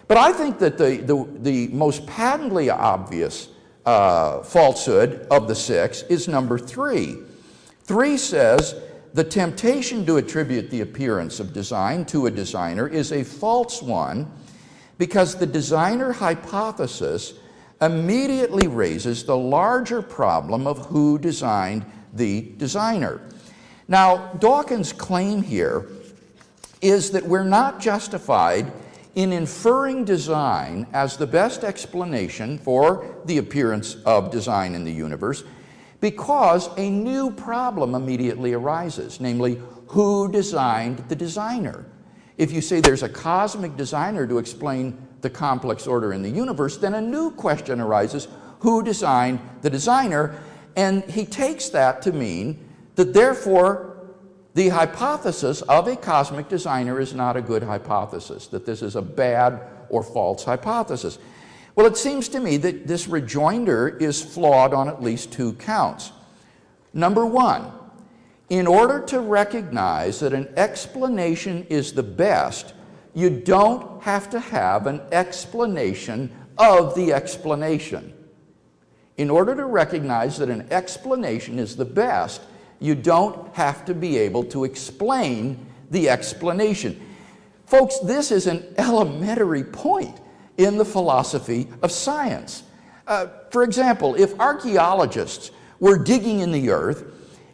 But I think that the most patently obvious falsehood of the 6 is number 3. 3 says, the temptation to attribute the appearance of design to a designer is a false one because the designer hypothesis immediately raises the larger problem of who designed the designer. Now, Dawkins' claim here is that we're not justified in inferring design as the best explanation for the appearance of design in the universe because a new problem immediately arises, namely, who designed the designer? If you say there's a cosmic designer to explain the complex order in the universe, then a new question arises, who designed the designer? And he takes that to mean that therefore the hypothesis of a cosmic designer is not a good hypothesis, that this is a bad or false hypothesis. Well, it seems to me that this rejoinder is flawed on at least 2 counts. Number 1, in order to recognize that an explanation is the best, you don't have to have an explanation of the explanation. In order to recognize that an explanation is the best, you don't have to be able to explain the explanation. Folks, this is an elementary point in the philosophy of science. For example, if archaeologists were digging in the earth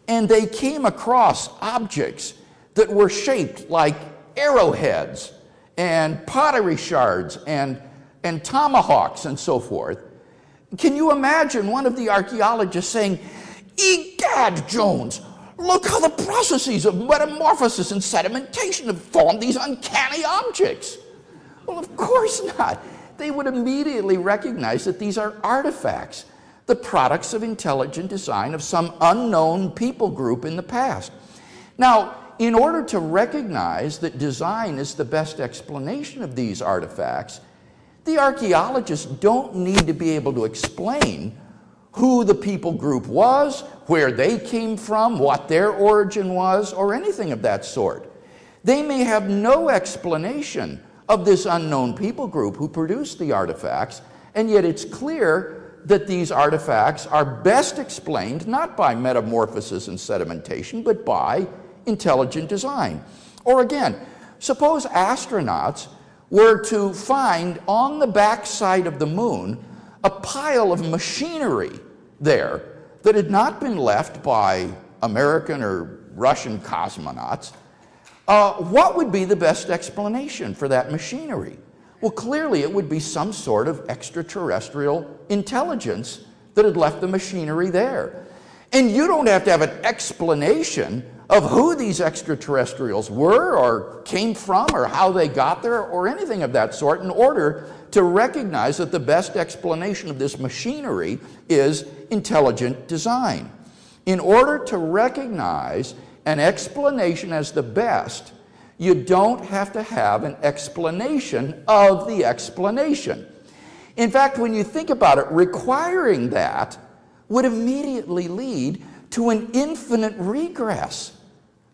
and they came across objects that were shaped like arrowheads and pottery shards and tomahawks and so forth, can you imagine one of the archaeologists saying, "Egad, Jones, look how the processes of metamorphosis and sedimentation have formed these uncanny objects"? Well, of course not. They would immediately recognize that these are artifacts, the products of intelligent design of some unknown people group in the past. Now, in order to recognize that design is the best explanation of these artifacts, the archaeologists don't need to be able to explain who the people group was, where they came from, what their origin was, or anything of that sort. They may have no explanation of this unknown people group who produced the artifacts, and yet it's clear that these artifacts are best explained not by metamorphosis and sedimentation, but by intelligent design. Or again, suppose astronauts were to find on the backside of the moon a pile of machinery there that had not been left by American or Russian cosmonauts. What would be the best explanation for that machinery? Well, clearly it would be some sort of extraterrestrial intelligence that had left the machinery there. And you don't have to have an explanation of who these extraterrestrials were or came from or how they got there or anything of that sort in order to recognize that the best explanation of this machinery is intelligent design. In order to recognize an explanation as the best, you don't have to have an explanation of the explanation. In fact, when you think about it, requiring that would immediately lead to an infinite regress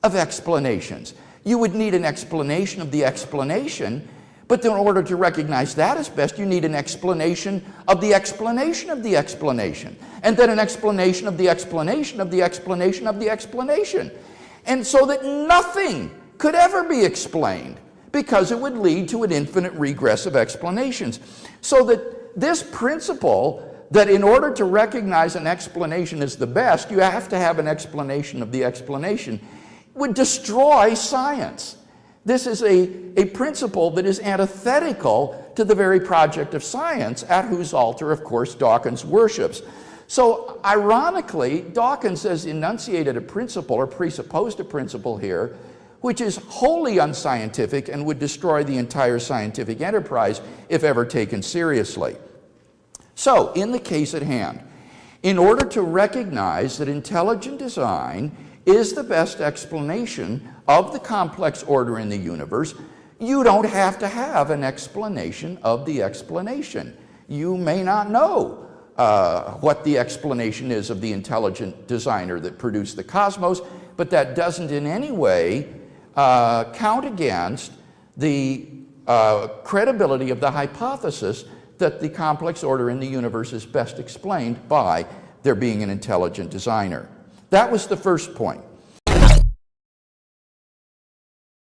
of explanations. You would need an explanation of the explanation, but in order to recognize that as best, you need an explanation of the explanation of the explanation, and then an explanation of the explanation of the explanation of the explanation. And so that nothing could ever be explained, because it would lead to an infinite regress of explanations. So that this principle that in order to recognize an explanation is the best, you have to have an explanation of the explanation, would destroy science. This is a principle that is antithetical to the very project of science, at whose altar, of course, Dawkins worships. So, ironically, Dawkins has enunciated a principle, or presupposed a principle here, which is wholly unscientific and would destroy the entire scientific enterprise if ever taken seriously. So, in the case at hand, in order to recognize that intelligent design is the best explanation of the complex order in the universe, you don't have to have an explanation of the explanation. You may not know what the explanation is of the intelligent designer that produced the cosmos, but that doesn't in any way count against the credibility of the hypothesis that the complex order in the universe is best explained by there being an intelligent designer. That was the first point.